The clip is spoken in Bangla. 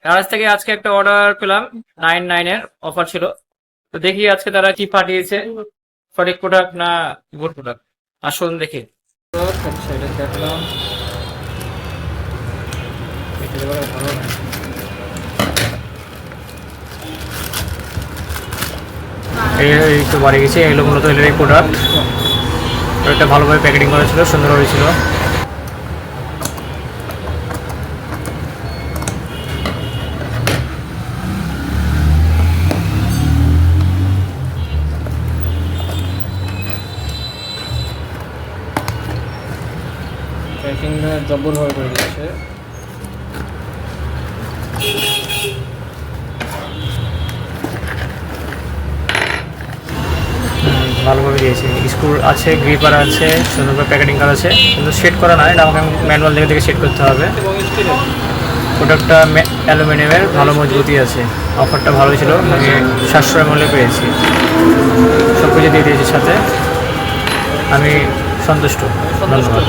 কাজ থেকে আজকে একটা অর্ডার পেলাম 99 এর অফার ছিল। তো দেখি আজকে তারা কি পাঠিয়েছে, সঠিক প্রোডাক্ট না গুড প্রোডাক্ট। আসুন দেখি। আচ্ছা, এটা দেখলাম, এটা এবারে ভালো না। এই তো বাড়ি গেছি, এগুলো মূলত এর এই প্রোডাক্ট। একটা ভালোভাবে প্যাকেটিং করা ছিল, সুন্দরভাবে ছিল। প্যাকিংটা জবরভাবে করে দিচ্ছে। ভালোভাবে দিয়েছে, স্ক্রু আছে, গ্রিপার আছে, সুন্দরভাবে প্যাকেটিং করা আছে, কিন্তু সেট করা নয়, এটা আমাকে ম্যানুয়াল থেকে সেট করতে হবে। প্রোডাক্টটা অ্যালুমিনিয়ামের, ভালো মজবুতি আছে। অফারটা ভালো ছিল, আমি সাশ্রয় মূল্যে পেয়েছি, সব কিছু দিয়ে দিয়েছি সাথে। আমি সন্তুষ্ট, ধন্যবাদ।